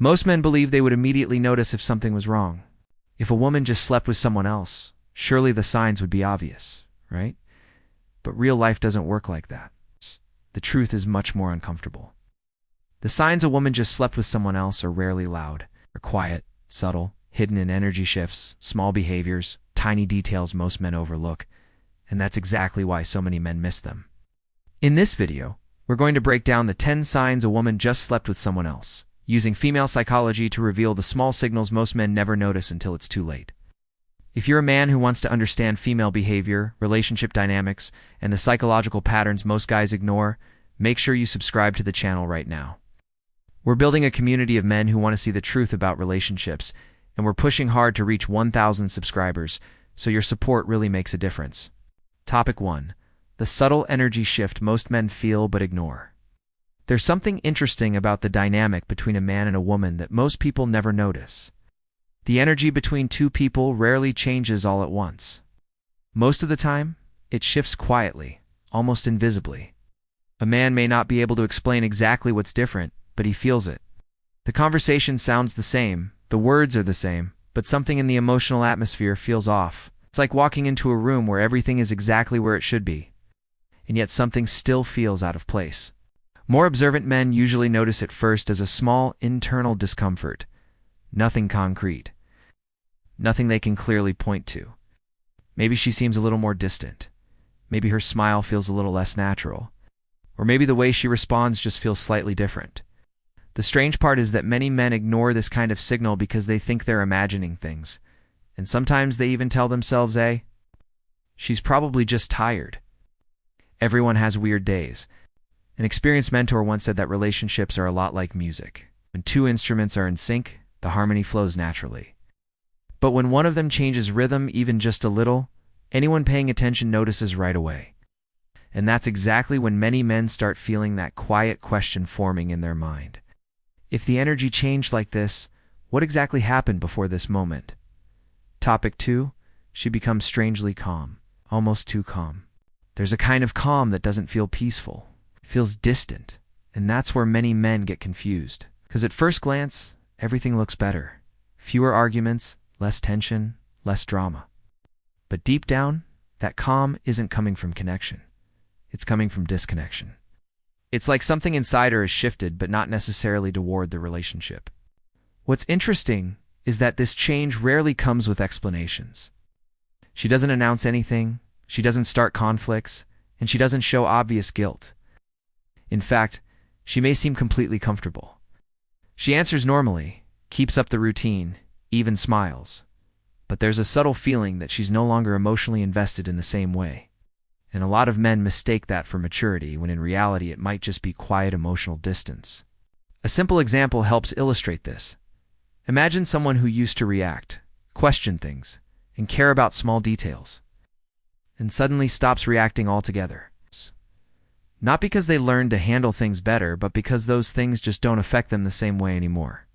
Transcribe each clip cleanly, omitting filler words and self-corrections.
Most men believe they would immediately notice if something was wrong. If a woman just slept with someone else, surely the signs would be obvious, right? But real life doesn't work like that. The truth is much more uncomfortable. The signs a woman just slept with someone else are rarely loud. They're quiet, subtle, hidden in energy shifts, small behaviors, tiny details most men overlook, and that's exactly why so many men miss them. In this video, we're going to break down the 10 signs a woman just slept with someone else, using female psychology to reveal the small signals most men never notice until it's too late. If you're a man who wants to understand female behavior, relationship dynamics, and the psychological patterns most guys ignore, make sure you subscribe to the channel right now. We're building a community of men who want to see the truth about relationships, and we're pushing hard to reach 1,000 subscribers, so your support really makes a difference. Topic 1. The subtle energy shift most men feel but ignore. There's something interesting about the dynamic between a man and a woman that most people never notice. The energy between two people rarely changes all at once. Most of the time, it shifts quietly, almost invisibly. A man may not be able to explain exactly what's different, but he feels it. The conversation sounds the same, the words are the same, but something in the emotional atmosphere feels off. It's like walking into a room where everything is exactly where it should be, and yet something still feels out of place. More observant men usually notice it first as a small internal discomfort. Nothing concrete. Nothing they can clearly point to. Maybe she seems a little more distant. Maybe her smile feels a little less natural. Or maybe the way she responds just feels slightly different. The strange part is that many men ignore this kind of signal because they think they're imagining things. And sometimes they even tell themselves, she's probably just tired. Everyone has weird days. An experienced mentor once said that relationships are a lot like music. When two instruments are in sync, the harmony flows naturally. But when one of them changes rhythm even just a little, anyone paying attention notices right away. And that's exactly when many men start feeling that quiet question forming in their mind. If the energy changed like this, what exactly happened before this moment? Topic 2. She becomes strangely calm, almost too calm. There's a kind of calm that doesn't feel peaceful. It feels distant, and that's where many men get confused. Because at first glance, everything looks better. Fewer arguments, less tension, less drama. But deep down, that calm isn't coming from connection. It's coming from disconnection. It's like something inside her has shifted, but not necessarily toward the relationship. What's interesting is that this change rarely comes with explanations. She doesn't announce anything, she doesn't start conflicts, and she doesn't show obvious guilt. In fact, she may seem completely comfortable. She answers normally, keeps up the routine, even smiles. But there's a subtle feeling that she's no longer emotionally invested in the same way. And a lot of men mistake that for maturity, when in reality it might just be quiet emotional distance. A simple example helps illustrate this. Imagine someone who used to react, question things, and care about small details, and suddenly stops reacting altogether. Not because they learned to handle things better, but because those things just don't affect them the same way anymore.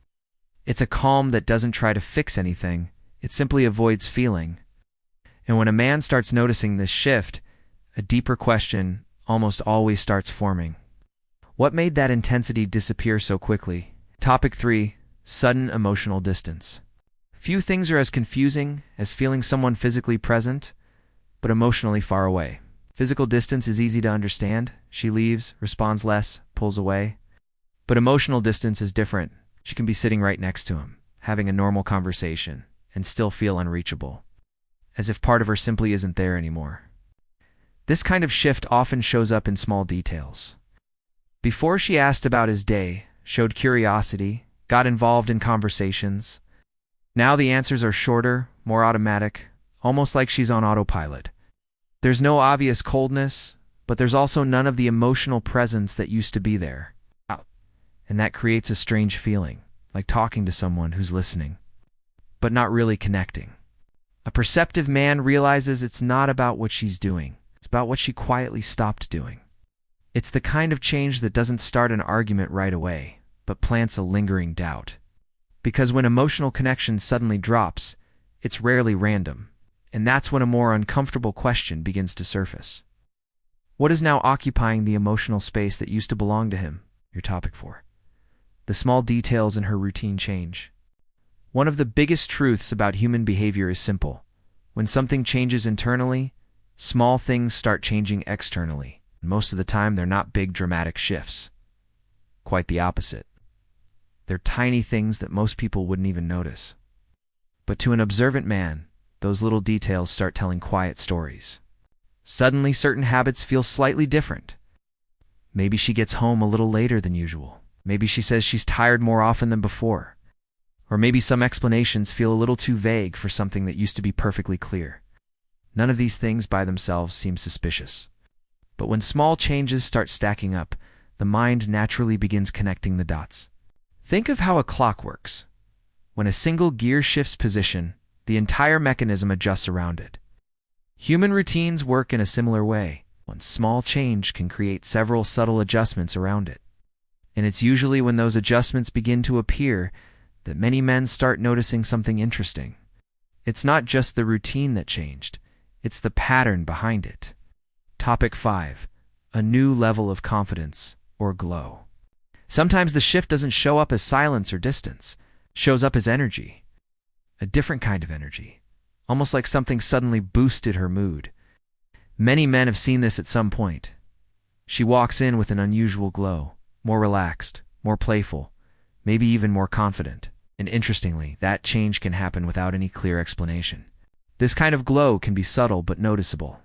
It's a calm that doesn't try to fix anything, it simply avoids feeling. And when a man starts noticing this shift, a deeper question almost always starts forming. What made that intensity disappear so quickly? Topic 3. Sudden emotional distance. Few things are as confusing as feeling someone physically present, but emotionally far away. Physical distance is easy to understand. She leaves, responds less, pulls away. But emotional distance is different. She can be sitting right next to him, having a normal conversation, and still feel unreachable, as if part of her simply isn't there anymore. This kind of shift often shows up in small details. Before, she asked about his day, showed curiosity, got involved in conversations. Now the answers are shorter, more automatic, almost like she's on autopilot. There's no obvious coldness, but there's also none of the emotional presence that used to be there. And that creates a strange feeling, like talking to someone who's listening, but not really connecting. A perceptive man realizes it's not about what she's doing. It's about what she quietly stopped doing. It's the kind of change that doesn't start an argument right away, but plants a lingering doubt. Because when emotional connection suddenly drops, it's rarely random, and that's when a more uncomfortable question begins to surface. What is now occupying the emotional space that used to belong to him? Your topic 4. the small details in her routine change. One of the biggest truths about human behavior is simple. When something changes internally, small things start changing externally. Most of the time, they're not big dramatic shifts. Quite the opposite. They're tiny things that most people wouldn't even notice. But to an observant man, those little details start telling quiet stories. Suddenly, certain habits feel slightly different. Maybe she gets home a little later than usual. Maybe she says she's tired more often than before. Or maybe some explanations feel a little too vague for something that used to be perfectly clear. None of these things by themselves seem suspicious. But when small changes start stacking up, the mind naturally begins connecting the dots. Think of how a clock works. When a single gear shifts position, the entire mechanism adjusts around it. Human routines work in a similar way. One small change can create several subtle adjustments around it. And it's usually when those adjustments begin to appear that many men start noticing something interesting. It's not just the routine that changed, it's the pattern behind it. Topic 5. A new level of confidence or glow. Sometimes the shift doesn't show up as silence or distance. It shows up as energy. A different kind of energy. Almost like something suddenly boosted her mood. Many men have seen this at some point. She walks in with an unusual glow, more relaxed, more playful, maybe even more confident. And interestingly, that change can happen without any clear explanation. This kind of glow can be subtle but noticeable.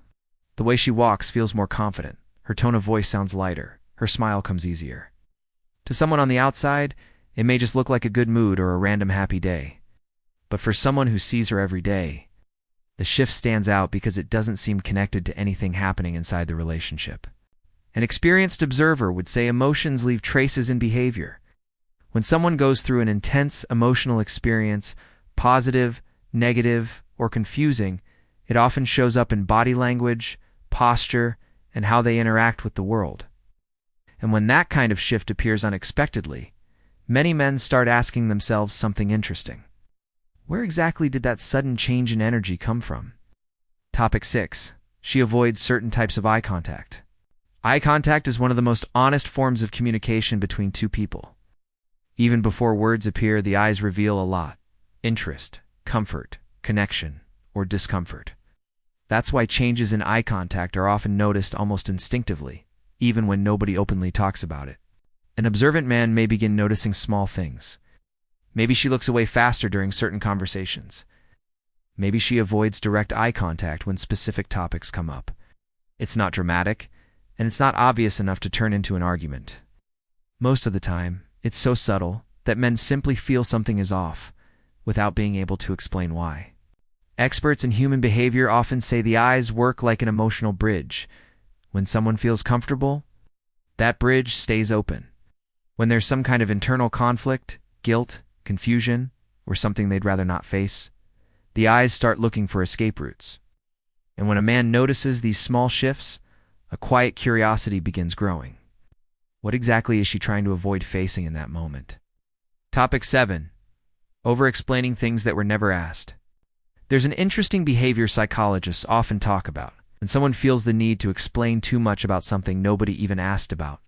The way she walks feels more confident. Her tone of voice sounds lighter. Her smile comes easier. To someone on the outside, it may just look like a good mood or a random happy day. But for someone who sees her every day, the shift stands out because it doesn't seem connected to anything happening inside the relationship. An experienced observer would say emotions leave traces in behavior. When someone goes through an intense emotional experience, positive, negative, or confusing, it often shows up in body language, posture, and how they interact with the world. And when that kind of shift appears unexpectedly, many men start asking themselves something interesting. Where exactly did that sudden change in energy come from? Topic 6. She avoids certain types of eye contact. Eye contact is one of the most honest forms of communication between two people. Even before words appear, the eyes reveal a lot: interest, comfort, connection, or discomfort. That's why changes in eye contact are often noticed almost instinctively, even when nobody openly talks about it. An observant man may begin noticing small things. Maybe she looks away faster during certain conversations. Maybe she avoids direct eye contact when specific topics come up. It's not dramatic, and it's not obvious enough to turn into an argument. Most of the time, it's so subtle that men simply feel something is off, without being able to explain why. Experts in human behavior often say the eyes work like an emotional bridge. When someone feels comfortable, that bridge stays open. When there's some kind of internal conflict, guilt, confusion, or something they'd rather not face, the eyes start looking for escape routes. And when a man notices these small shifts, a quiet curiosity begins growing. What exactly is she trying to avoid facing in that moment? Topic 7. Over-explaining things that were never asked. There's an interesting behavior psychologists often talk about, when someone feels the need to explain too much about something nobody even asked about.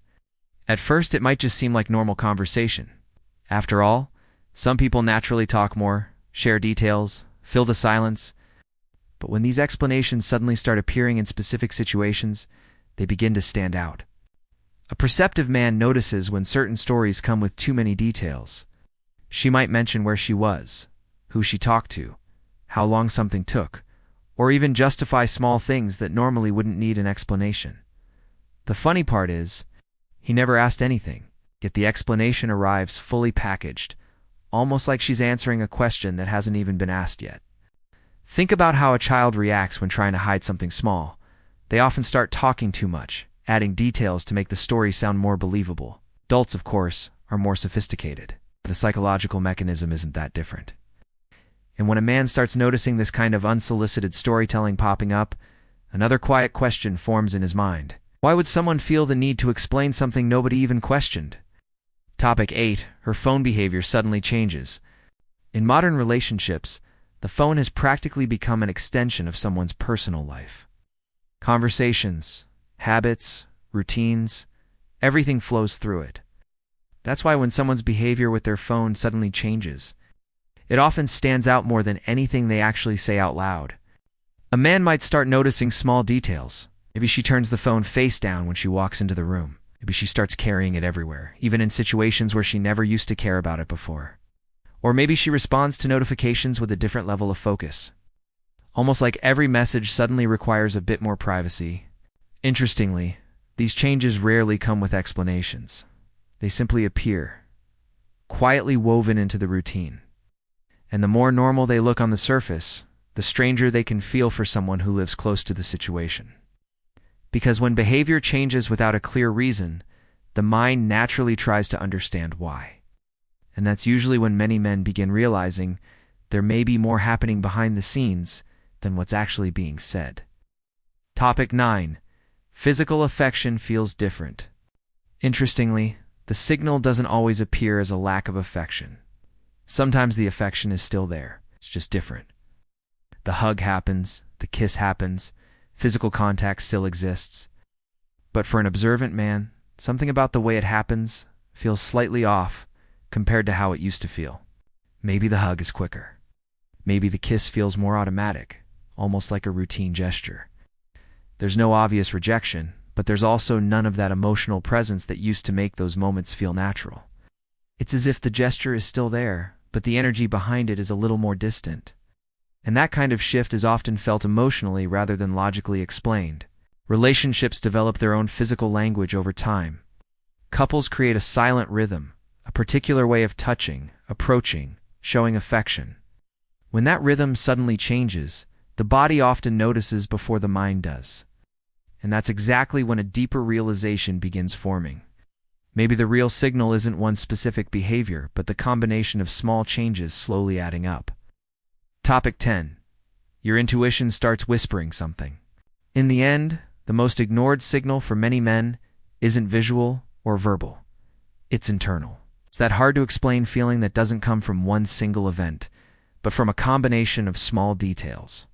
At first, it might just seem like normal conversation. After all, some people naturally talk more, share details, fill the silence. But when these explanations suddenly start appearing in specific situations, they begin to stand out. A perceptive man notices when certain stories come with too many details. She might mention where she was, who she talked to, how long something took, or even justify small things that normally wouldn't need an explanation. The funny part is, he never asked anything, yet the explanation arrives fully packaged, almost like she's answering a question that hasn't even been asked yet. Think about how a child reacts when trying to hide something small. They often start talking too much, adding details to make the story sound more believable. Adults, of course, are more sophisticated. The psychological mechanism isn't that different. And when a man starts noticing this kind of unsolicited storytelling popping up, another quiet question forms in his mind. Why would someone feel the need to explain something nobody even questioned? Topic 8. Her phone behavior suddenly changes. In modern relationships, the phone has practically become an extension of someone's personal life. Conversations, habits, routines, everything flows through it. That's why when someone's behavior with their phone suddenly changes, it often stands out more than anything they actually say out loud. A man might start noticing small details. Maybe she turns the phone face down when she walks into the room. Maybe she starts carrying it everywhere, even in situations where she never used to care about it before. Or maybe she responds to notifications with a different level of focus. Almost like every message suddenly requires a bit more privacy. Interestingly, these changes rarely come with explanations. They simply appear, quietly woven into the routine. And the more normal they look on the surface, the stranger they can feel for someone who lives close to the situation. Because when behavior changes without a clear reason, the mind naturally tries to understand why. And that's usually when many men begin realizing there may be more happening behind the scenes than what's actually being said. Topic 9. Physical affection feels different. Interestingly, the signal doesn't always appear as a lack of affection. Sometimes the affection is still there, it's just different. The hug happens, the kiss happens, physical contact still exists. But for an observant man, something about the way it happens feels slightly off compared to how it used to feel. Maybe the hug is quicker. Maybe the kiss feels more automatic, almost like a routine gesture. There's no obvious rejection, but there's also none of that emotional presence that used to make those moments feel natural. It's as if the gesture is still there, but the energy behind it is a little more distant. And that kind of shift is often felt emotionally rather than logically explained. Relationships develop their own physical language over time. Couples create a silent rhythm, a particular way of touching, approaching, showing affection. When that rhythm suddenly changes, the body often notices before the mind does. And that's exactly when a deeper realization begins forming. Maybe the real signal isn't one specific behavior, but the combination of small changes slowly adding up. Topic 10. Your intuition starts whispering something. In the end, the most ignored signal for many men isn't visual or verbal. It's internal. It's that hard-to-explain feeling that doesn't come from one single event, but from a combination of small details.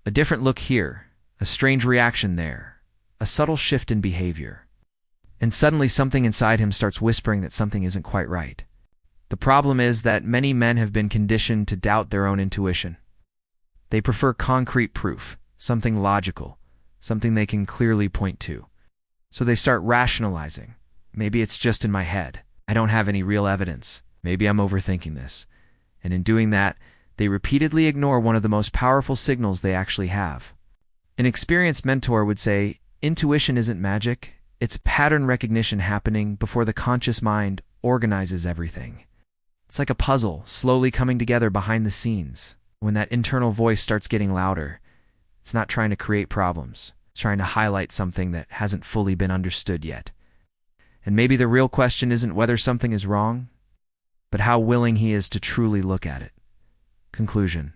A different look here, a strange reaction there, a subtle shift in behavior. And suddenly something inside him starts whispering that something isn't quite right. The problem is that many men have been conditioned to doubt their own intuition. They prefer concrete proof, something logical, something they can clearly point to. So they start rationalizing. Maybe it's just in my head. I don't have any real evidence. Maybe I'm overthinking this. And in doing that, they repeatedly ignore one of the most powerful signals they actually have. An experienced mentor would say, intuition isn't magic, it's pattern recognition happening before the conscious mind organizes everything. It's like a puzzle slowly coming together behind the scenes. When that internal voice starts getting louder, it's not trying to create problems. It's trying to highlight something that hasn't fully been understood yet. And maybe the real question isn't whether something is wrong, but how willing he is to truly look at it. Conclusion.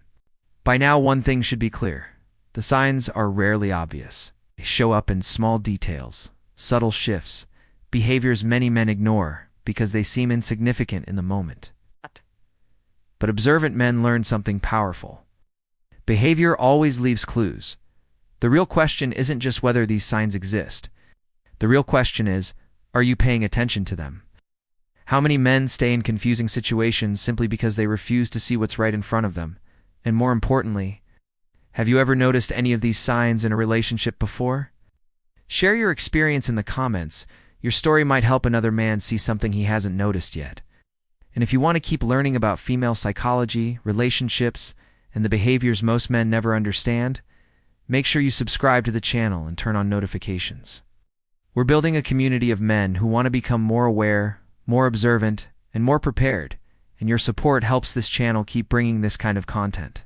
By now, one thing should be clear. The signs are rarely obvious. They show up in small details, subtle shifts, behaviors many men ignore because they seem insignificant in the moment. But observant men learn something powerful. Behavior always leaves clues. The real question isn't just whether these signs exist. The real question is, are you paying attention to them? How many men stay in confusing situations simply because they refuse to see what's right in front of them? And more importantly, have you ever noticed any of these signs in a relationship before? Share your experience in the comments. Your story might help another man see something he hasn't noticed yet. And if you want to keep learning about female psychology, relationships, and the behaviors most men never understand, make sure you subscribe to the channel and turn on notifications. We're building a community of men who want to become more aware, more observant, and more prepared, and your support helps this channel keep bringing this kind of content.